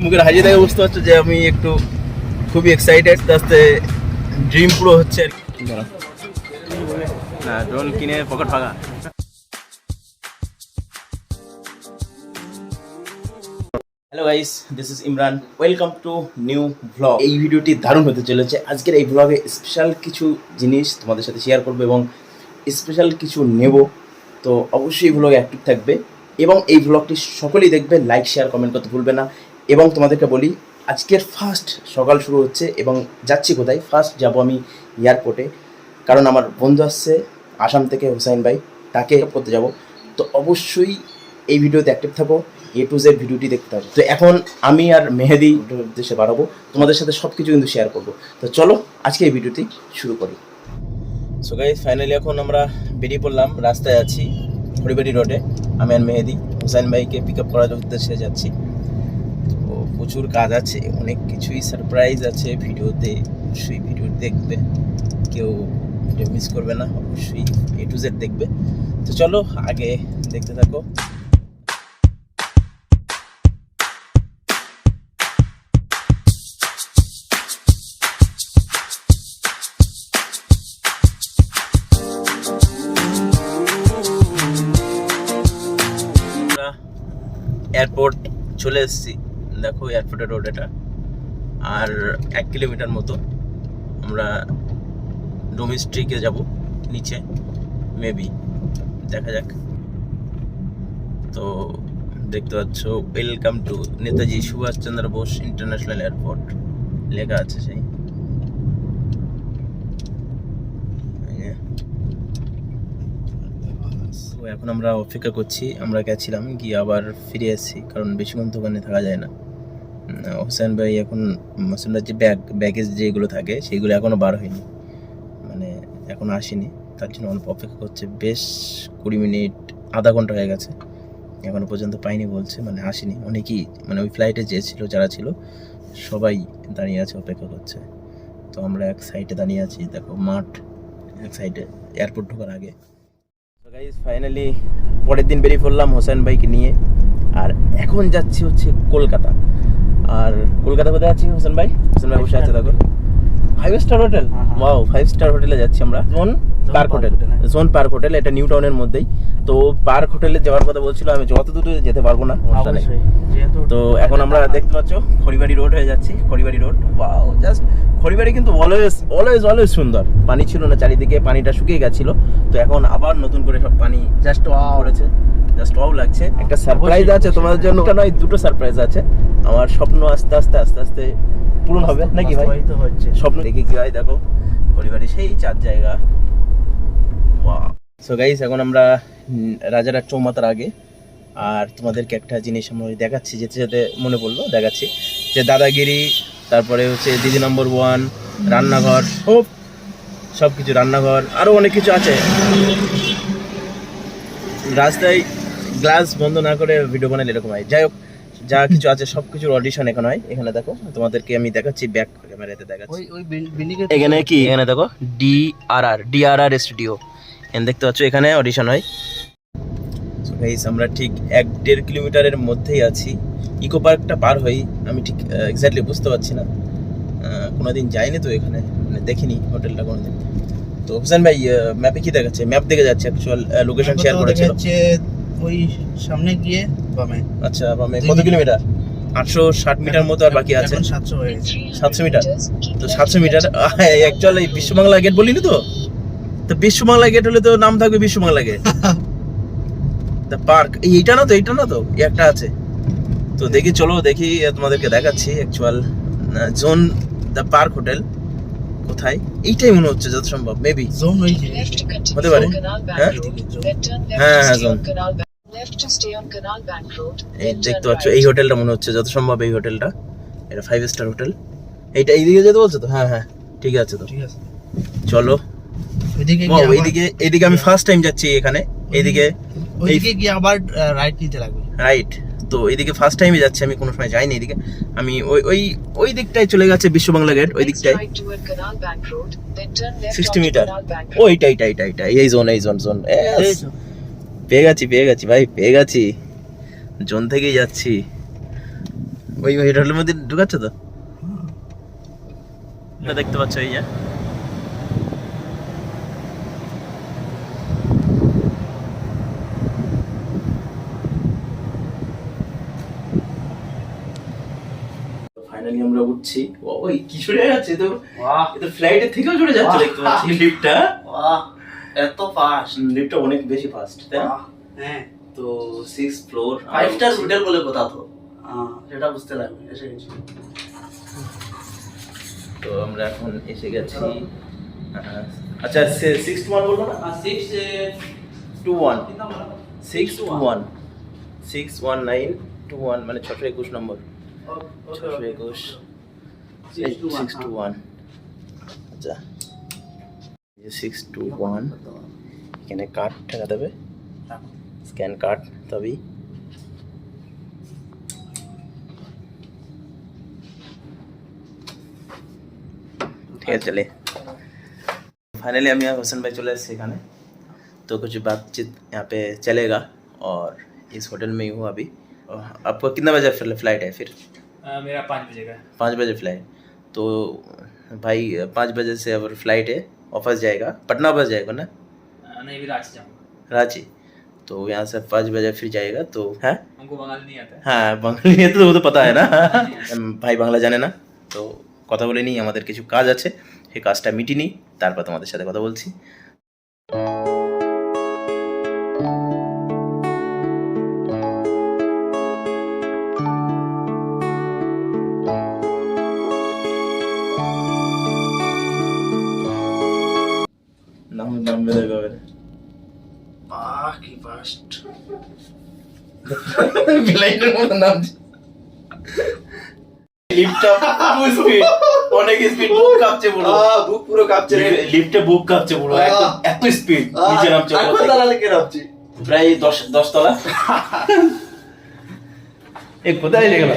মুখের হাসি দেখে বুঝতে পারছো যে আমি একটু খুবই এক্সাইটেড, আস্তে ড্রিম পুরো হচ্ছে আর কি। না ড্রোন কিনে পকেট ফাঁকা। Hello guys, this is Imran, welcome to new vlog. এই ভিডিওটি দারুণ হতে চলেছে। আজকের এই ভ্লগে স্পেশাল কিছু জিনিস তোমাদের সাথে শেয়ার করবো এবং স্পেশাল কিছু নেব। তো অবশ্যই এই ভ্লগে অ্যাক্টিভ থাকবে এবং এই ভ্লগটি সকলেই দেখবে, লাইক শেয়ার কমেন্ট করতে ভুলবে না। এবং তোমাদেরকে বলি, আজকের ফার্স্ট সকাল শুরু হচ্ছে এবং যাচ্ছি কোথায়? ফার্স্ট যাব আমি এয়ারপোর্টে, কারণ আমার বন্ধু আসছে আসাম থেকে, হুসাইন ভাই, তাকে করতে যাব। তো অবশ্যই এই ভিডিওতে অ্যাক্টিভ থাকো, A to Z ভিডিওটি দেখতে হবে। তো এখন আমি আর মেহেদি উদ্দেশ্যে বাড়াবো, তোমাদের সাথে সব কিছু কিন্তু শেয়ার করবো। তো চলো আজকে এই ভিডিওটি শুরু করি। সো গাইস, ফাইনালি এখন আমরা বেরিয়ে পড়লাম, রাস্তায় আছি হরিবাড়ি রোডে। আমি আর মেহেদি হুসাইন ভাইকে পিক আপ করার উদ্দেশ্যে যাচ্ছি। তো প্রচুর কাজ আছে, অনেক কিছুই সারপ্রাইজ আছে ভিডিওতে, অবশ্যই ভিডিও দেখবে, কেউ ভিডিও মিস করবে না, অবশ্যই A to Z দেখবে। তো চলো আগে দেখতে থাকো। এয়ারপোর্ট চলে এসেছি, দেখো এয়ারপোর্টের রোড এটা, আর 1 কিলোমিটার মতো আমরা ডোমেস্ট্রিকে যাব নিচে, মেবি দেখা যাক। তো দেখতে পাচ্ছ welcome to Netaji Subhash Chandra Bose international airport লেখা আছে সেই। এখন আমরা অপেক্ষা করছি, আমরা গেছিলাম গিয়ে আবার ফিরে এসেছি, কারণ বেশিক্ষণ তো ওখানে থাকা যায় না। হোসেন ভাই এখন হোসেন ভাই যে ব্যাগেজ যেগুলো থাকে সেগুলো এখনও বার হয়নি, মানে এখনও আসেনি, তার জন্য অনেক অপেক্ষা করছে। বেশ 20 মিনিট আধা ঘন্টা হয়ে গেছে, এখনও পর্যন্ত পাইনি বলছে, মানে আসেনি। অনেকেই মানে ওই ফ্লাইটে যে ছিল, যারা ছিল সবাই দাঁড়িয়ে আছে, অপেক্ষা করছে। তো আমরা এক সাইডে দাঁড়িয়ে আছি, দেখো মাঠ এক সাইডে, এয়ারপোর্ট ঢোকার আগে। গাইস ফাইনালি পরের দিন বেরিয়ে পড়লাম হোসেন ভাইকে নিয়ে, আর এখন যাচ্ছি হচ্ছে কলকাতা। আর কলকাতা কোথায় আছি হোসেন ভাই? হোসেন ভাই বসে আছে দেখো, 5 স্টার হোটেল। ওয়াও, 5 স্টার হোটেলে যাচ্ছি আমরা। Zone park hotel, zone park hotel, এটা নিউ টাউনের মধ্যেই। তো পার্ক হোটেলে যাওয়ার কথা বলছিল, আমি যত দূর যেতে পারবো না, তো এখন আমরা দেখতে পাচ্ছ খড়িবাড়ি রোড হয়ে যাচ্ছি। Kharibari road, wow, just Kharibari কিন্তু অলওয়েজ সুন্দর। পানি ছিল না চারিদিকে, পানিটা শুকিয়ে গেছিল, তো এখন আবার নতুন করে সব পানি জাস্ট করেছে, জাস্ট ওয়াও লাগছে। একটা সারপ্রাইজ আছে তোমাদের জন্য, একটা নয় দুটো সারপ্রাইজ আছে। আমার স্বপ্ন আস্তে আস্তে পূরণ হবে নাকি ভাই? স্বপ্ন দেখে কি হয়, দেখো খড়িবাড়ি সেই 4 জায়গা। ওয়াও। সো গাইস, এখন আমরা রাজারহাট চৌমাথার আগে, আর তোমাদেরকে একটা জিনিস আমি দেখাচ্ছি, যেতে যেতে মনে পড়লো, দেখাচ্ছি যে দাদাগিরি, তারপরে হচ্ছে দিদি নম্বর 1, রান্নাঘর, সব কিছু, রান্নাঘর, আরও অনেক কিছু আছে। রাস্তায় গ্লাস বন্ধ না করে ভিডিও বানালে এরকম হয়। যাই হোক, যা কিছু আছে সব কিছুর অডিশন এখন হয়। এখানে দেখো, তোমাদেরকে আমি দেখাচ্ছি, ব্যাক ক্যামেরাতে দেখাচ্ছি। এখানে কি, এখানে দেখো ডিআরআর স্টুডিও, এখানে দেখতে পাচ্ছ, এখানে অডিশন হয়। আমরা ঠিক 1-1.5 কিলোমিটারের মধ্যেই আছি। ইকো পার্কটা পার হই, আমি ঠিক এক্স্যাক্টলি বুঝতে পারছি না, কোনোদিন যাইনি তো এখানে, মানে দেখিনি হোটেলটা কোনোদিন। তো হোসেন ভাই ম্যাপে কি দেখাচ্ছে? ম্যাপ দেখে যাচ্ছে, অ্যাকচুয়াল লোকেশন শেয়ার করেছিল ওই সামনে গিয়ে বামে। আচ্ছা, বামে কত কিলোমিটার? 860 মিটার মতো আর বাকি আছে। 700 হয়ে গেছে। 700 মিটার। তো 700 মিটার অ্যাকচুয়ালি বিশ্ববাংলা গেট বলিনি তো, তো বিশ্ববাংলা গেট হলে তো নাম থাকবে বিশ্ববাংলা গেট। দ্য পার্ক, এইটা না তো একটা আছে। তো দেখি, চলো দেখি, তোমাদেরকে দেখাচ্ছি actual zone the park hotel কোথায়। এইটাই মনে হচ্ছে যত সম্ভব, মেবি জোন ওই যে হতে পারে। হ্যাঁ জোন, এই দেখতে পাচ্ছ, এই হোটেলটা মনে হচ্ছে যত সম্ভব, এই হোটেলটা, এটা 5 স্টার হোটেল। এইটা এইদিকে যেতে বলছো তো? হ্যাঁ ঠিক আছে। তো চলো এইদিকে আমি ফার্স্ট টাইম যাচ্ছি এখানে, এইদিকে গিয়ে আবার রাইট নিতে লাগবে। রাইট, তো এইদিকে ফার্স্ট টাইমে যাচ্ছি আমি, কোনো সময় যাইনি এদিকে। আমি ওই দিকটায় চলে গেছে বিশ্ববাংলা গেট, ওই দিকটায় 60 মিটার। এইটা এই জোন পেয়ে গেছি ভাই, পেয়ে গেছি, জোন থেকেই যাচ্ছি। ওই হোটেলের মধ্যে ঢুকাচ্ছ তো? এটা দেখতে পাচ্ছ এই যে ফাইনালি আমরা উঠছি। ওই কি চলে যাচ্ছে তো, এটা ফ্লাইটের থেকেও চলে যাচ্ছে দেখতে পাচ্ছি লিফটটা। বাহ, এত ফাস্ট! লিফটটা অনেক বেশি ফাস্ট, তাই না? হ্যাঁ, তো 6th ফ্লোর, 5 স্টার হোটেল বলে কথা তো। সেটা বুঝতে লাগবে, এসে গেছি। তো আমরা এখন এসে গেছি। আচ্ছা 621 বলবো না? 621 621 61921 মানে 621 নম্বর। 621 621। আচ্ছা 621 এখানে কার্ড টাকা দেবে, স্ক্যান কার্ড তবেই। ठीक है चले। फाइनली हम यहाँ हुसैन भाई चले एखाने, तो कुछ बातचीत यहाँ पे चलेगा और इस होटल में ही हूँ अभी। आपको कितना बजे फ्लाइट है फिर? मेरा 5 बजे का है। 5 बजे फ्लाइट। तो भाई 5 बजे से अगर फ्लाइट है वापस जाएगा पटना, बस जाएगा ना? नहीं, भी रांची जाऊँगा। रांची। तो यहाँ से 5 बजे फिर जाएगा तो है। हमको बंगाली नहीं आता है। হ্যাঁ বাঙালি তো वो तो पता है ना। ভাই বাংলা জানে না, তো কথা বলে নিই, আমাদের কিছু কাজ আছে, সেই কাজটা মিটিয়ে নিই, তারপর তোমাদের সাথে কথা বলছি। নাম বেড়ে যাবে বাহ, কি ফাস্ট! ফ্লাইটের মতো নাম। লিফটটা পুরো স্পিড, অনেক স্পিড, বুক কাঁপছে পুরো। বুক পুরো কাঁপছে রে। লিফটে বুক কাঁপছে পুরো, একদম এত স্পিড নিচে নামছে। কত তলা লেগে নামছি? প্রায় 10 তলা। एक কোথায় ले गया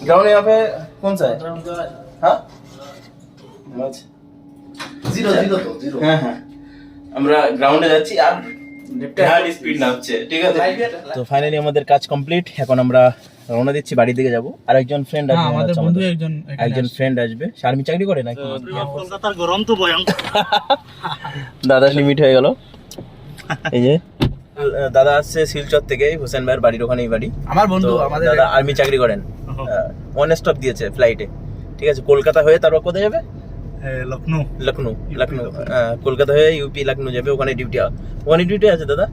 ग्राउंड यहाँ पे कौन सा है? हाँ জিরো তো জিরো। হ্যাঁ হ্যাঁ, আমরা গ্রাউন্ডে যাচ্ছি আর হাই স্পিড নামছে, ঠিক আছে। তো ফাইনালি আমাদের কাজ কমপ্লিট, এখন আমরা রওনা দিচ্ছি, বাড়ির দিকে যাব। আর একজন ফ্রেন্ড আসবে, আমাদের বন্ধু একজন ফ্রেন্ড আসবে। আর্মি চাকরি করে নাকি? কলকাতার গরম তো ভয়ঙ্কর। দাদা লিমিট হয়ে গেল। এই যে দাদা আসছে শিলচর থেকে, হোসেন ভাইয়ের বাড়ির ওখানেই বাড়ি। আমার বন্ধু, তো আমাদের দাদা আর্মি চাকরি করেন, ওয়ান স্টপ দিয়েছে ফ্লাইটে, ঠিক আছে। কলকাতা হয়ে তারপর কোথায় যাবে? লখনৌ। কলকাতা হয়ে ইউপি লখনৌ যাবে, ওখানে ডিউটি আছে দাদা।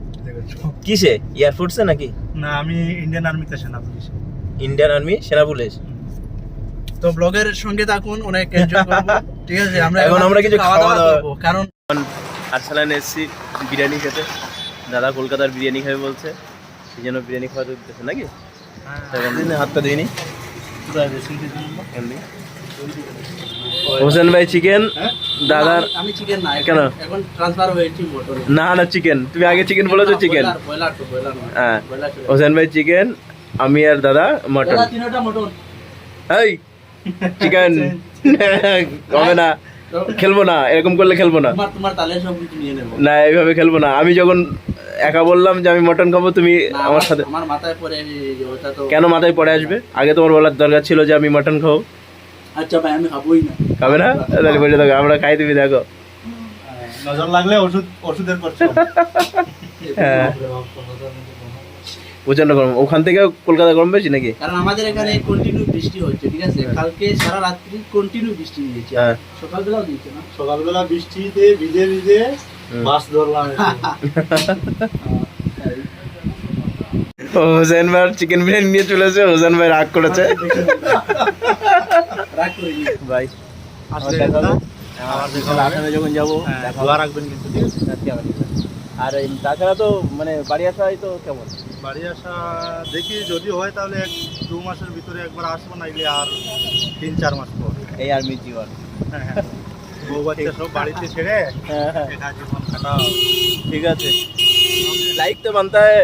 কিসে, এয়ারফোর্সে নাকি? না, আমি ইন্ডিয়ান আর্মিতে, সেনা পুলিশ। ইন্ডিয়ান আর্মি সেনা পুলিশ। তো ব্লগের সঙ্গে থাকুন, অনেক এনজয় করব, ঠিক আছে। আমরা কিছু খাওয়া দাওয়া করব, কারণ আরসালানে এসেছি বিরিয়ানি খেতে। দাদা কলকাতার বিরিয়ানি খাবে বলছে, সেই জন্য বিরিয়ানি খাওয়াতে দিতেছে নাকি? হাতটা দিইনি। হোসেন ভাই চিকেন, দাদার আমি চিকেন না, কেন? এখন ট্রান্সফার হয়েছি মোটরে। না চিকেন, তুমি আগে চিকেন বলেছো, চিকেন। ব্রয়লার হ্যাঁ, হোসেন ভাই চিকেন, আমি আর দাদা মটন। তিনটা মটন। এই চিকেন হবে না, খেলবো না, এরকম করলে খেলবো না। তোমার তালে সব কিছু নিয়ে নেব না, এইভাবে খেলবো না। আমি যখন একা বললাম যে আমি মটন খাবো, তুমি আমার সাথে। আমার মাথায় পড়ে ওটা তো। কেন মাথায় পড়ে আসবে? আগে তোমার বলার দরকার ছিল যে আমি মটন খাবো। আচ্ছা ভাই, আমি খাবোই না। খাবে না? তাহলে বসে থাকো, আমরা খাই, তুমি দেখো। নজর লাগলে ওষুধের খরচ। হ্যাঁ, প্রচন্ড গরম। ওখান থেকে কলকাতা গরম বেশি নাকি? কারণ আমাদের এখানে কন্টিনিউ বৃষ্টি হচ্ছে, ঠিক আছে। কালকে সারা রাত্রি কন্টিনিউ বৃষ্টি দিয়েছে, সকালবেলাও দিয়েছে না? সকালবেলা বৃষ্টিতে ভিজে ভিজে বাস ধরলাম। হোসেন ভাই চিকেন বিরিয়ানি নিয়ে চলেছে, হোসেন ভাই রাগ করেছে। ভাই আসামে যখন যাবো রাখবেন কিন্তু, ঠিক আছে। আর তাছাড়া তো মানে বাড়ি আসাই তো কেমন? বাড়ি আসা দেখি, যদি হয় তাহলে 2 মাসের ভিতরে একবার আসবো, নাইলে আর 3-4 মাস পর। এই আর্মি জীবন, বউ বাচ্চা সব বাড়িতে ছেড়ে একা জীবন কাটাও। ঠিক আছে, লাইক তো বানতা है।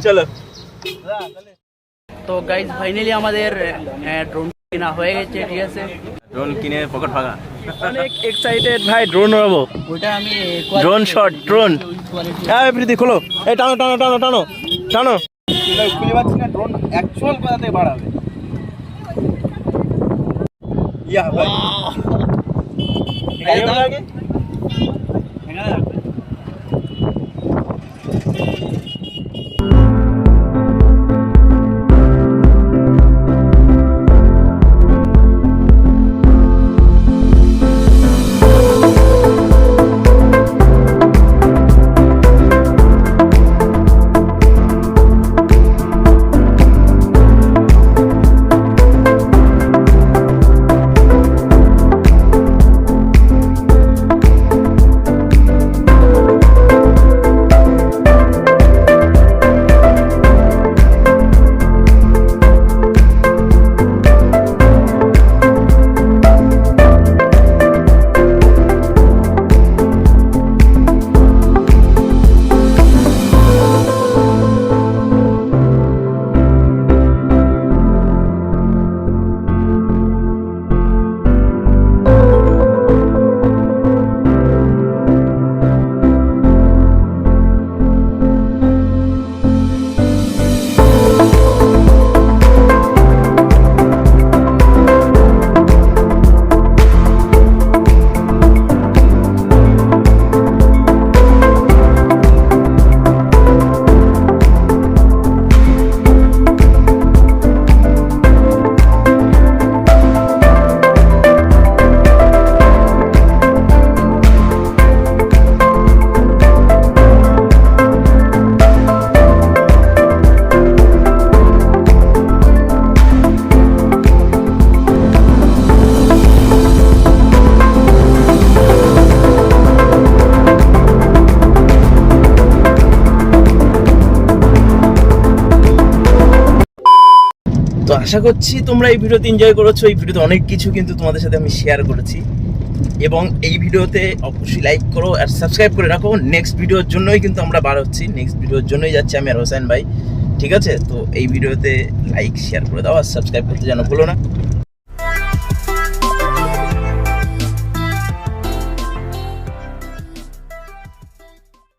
চলো। তো গাইস, ফাইনালি আমাদের ড্রোন কিনা হয়ে গেছে, ঠিক আছে। ড্রোন কিনে পকেট ফাঁকা, অনেক এক্সাইটেড ভাই। ড্রোন উড়াবো, ওটা আমি ড্রোন শট, ড্রোন। এই প্রীতি খোলো, এই টানো টানো টানো টানো টানো। খুঁজে পাচ্ছি না ড্রোন অ্যাকচুয়াল কোথা থেকে বাড়াবে। ইয়া ভাই ঠিক আছে তো আশা করছি তোমরা এই ভিডিওতে এনজয় করেছো। এই ভিডিওতে অনেক কিছু কিন্তু তোমাদের সাথে আমি শেয়ার করেছি, এবং এই ভিডিওতে অবশ্যই লাইক করো আর সাবস্ক্রাইব করে রাখো। নেক্সট ভিডিওর জন্যই কিন্তু আমরা বার হচ্ছি, নেক্সট ভিডিওর জন্যই যাচ্ছি আমি আর হোসেন ভাই, ঠিক আছে? তো এই ভিডিওতে লাইক শেয়ার করে দাও আর সাবস্ক্রাইব করতে যেন ভুলো না।